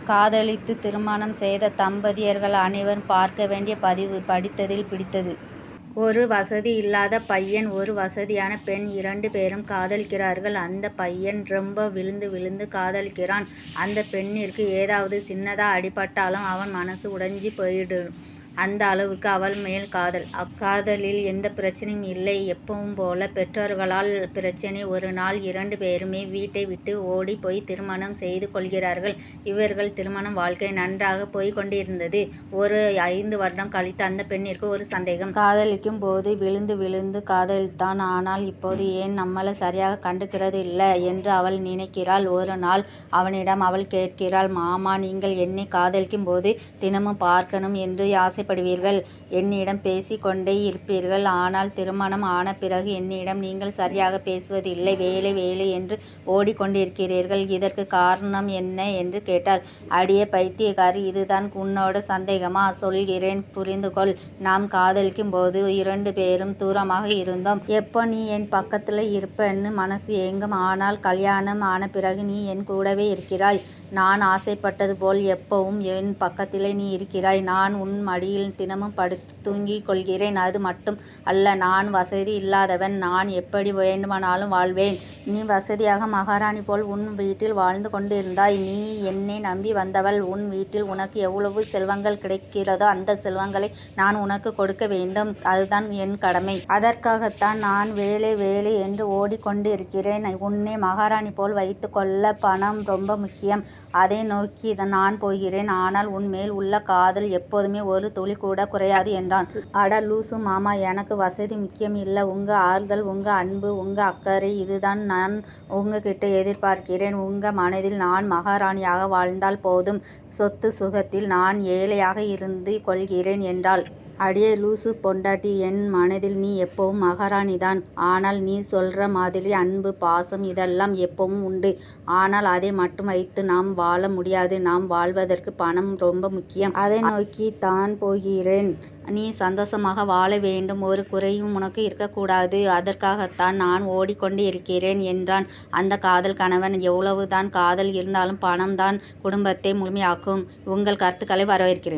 காதலித்து திருமணம் செய்த தம்பதியர்கள் அனைவரும் பார்க்க வேண்டிய பதிவு. படித்ததில் பிடித்தது. ஒரு வசதி இல்லாத பையன், ஒரு வசதியான பெண், 2 பேரும் காதலிக்கிறார்கள். அந்த பையன் ரொம்ப விழுந்து விழுந்து காதலிக்கிறான். அந்த பெண்ணிற்கு ஏதாவது சின்னதா அடிபட்டாலும் அவன் மனசு உடைஞ்சு போயிடும். அந்த அளவுக்கு அவள் மேல் காதல். அக்காதலில் எந்த பிரச்சனையும் இல்லை. எப்பவும் போல பெற்றோர்களால் பிரச்சனை. ஒரு நாள் 2 பேருமே வீட்டை விட்டு ஓடி போய் திருமணம் செய்து கொள்கிறார்கள். இவர்கள் திருமண வாழ்க்கை நன்றாக போய் கொண்டிருந்தது. ஒரு 5 வருடம் கழித்து அந்த பெண்ணிற்கு ஒரு சந்தேகம். காதலிக்கும் போது விழுந்து விழுந்து காதலித்தான். ஆனால் இப்போது ஏன் நம்மளை சரியாக கண்டுக்கிறது இல்லை என்று அவள் நினைக்கிறாள். ஒரு நாள் அவனிடம் அவள் கேட்கிறாள், மாமா, நீங்கள் என்னை காதலிக்கும் போது தினமும் பார்க்கணும் என்று ஆசைப்படுவீர்கள். என்னிடம் பேசிக் கொண்டே இருப்பீர்கள். ஆனால் திருமணம் ஆன பிறகு என்னிடம் நீங்கள் சரியாக பேசுவதில்லை. வேலை வேலை என்று ஓடிக்கொண்டிருக்கிறீர்கள். இதற்கு காரணம் என்ன என்று கேட்டாள். அடியே பைத்தியக்காரி, இதுதான் உன்னோட சந்தேகமா? சொல்கிறேன், புரிந்து கொள். நாம் காதலிக்கும் போது 2 பேரும் தூரமாக இருந்தோம். எப்போ நீ என் பக்கத்தில் இருப்பேன்னு மனசு ஏங்கும். ஆனால் கல்யாணம் ஆன பிறகு நீ என் கூடவே இருக்கிறாய். நான் ஆசைப்பட்டது போல் எப்பவும் என் பக்கத்திலே நீ இருக்கிறாய். நான் உன் மடியில் தினமும் படுத்து தூங்கிக் கொள்கிறேன். அது மட்டும் அல்ல, நான் வசதி இல்லாதவன். நான் எப்படி வேண்டுமானாலும் வாழ்வேன். நீ வசதியாக மகாராணி போல் உன் வீட்டில் வாழ்ந்து கொண்டிருந்தாய். நீ என்னை நம்பி வந்தவள். உன் வீட்டில் உனக்கு எவ்வளவு செல்வங்கள் கிடைக்கிறதோ அந்த செல்வங்களை நான் உனக்கு கொடுக்க வேண்டும். அதுதான் என் கடமை. அதற்காகத்தான் நான் வேலை வேலை என்று ஓடிக்கொண்டிருக்கிறேன். உன்னை மகாராணி போல் வைத்து கொள்ள பணம் ரொம்ப முக்கியம். அதை நோக்கி நான் போகிறேன். ஆனால் உன் மேல் உள்ள காதல் எப்போதுமே ஒரு துளி கூட குறையாது என்றான். அட லூசு மாமா, எனக்கு வசதி முக்கியம் இல்லை. உங்க ஆறுதல், உங்க அன்பு, உங்க அக்கறை, இதுதான் நான் உங்ககிட்ட எதிர்பார்க்கிறேன். உங்க மனதில் நான் மகாராணியாக வாழ்ந்தால் போதும். சொத்து சுகத்தில் நான் ஏழையாக இருந்து கொள்கிறேன் என்றாள். அடியே லூசு பொண்டாட்டி, என் மனதில் நீ எப்பவும் மகாராணிதான். ஆனால் நீ சொல்ற மாதிரி அன்பு, பாசம் இதெல்லாம் எப்பவும் உண்டு. ஆனால் அதை மட்டும் வைத்து நாம் வாழ முடியாது. நாம் வாழ்வதற்கு பணம் ரொம்ப முக்கியம். அதை நோக்கி தான் போகிறேன். நீ சந்தோஷமாக வாழ வேண்டும். ஒரு குறையும் உனக்கு இருக்கக்கூடாது. அதற்காகத்தான் நான் ஓடிக்கொண்டு இருக்கிறேன் என்றான். அந்த காதல் கணவன். எவ்வளவுதான் காதல் இருந்தாலும் பணம் தான் குடும்பத்தை முழுமையாக்கும். உங்கள் கருத்துக்களை வரவேற்கிறேன்.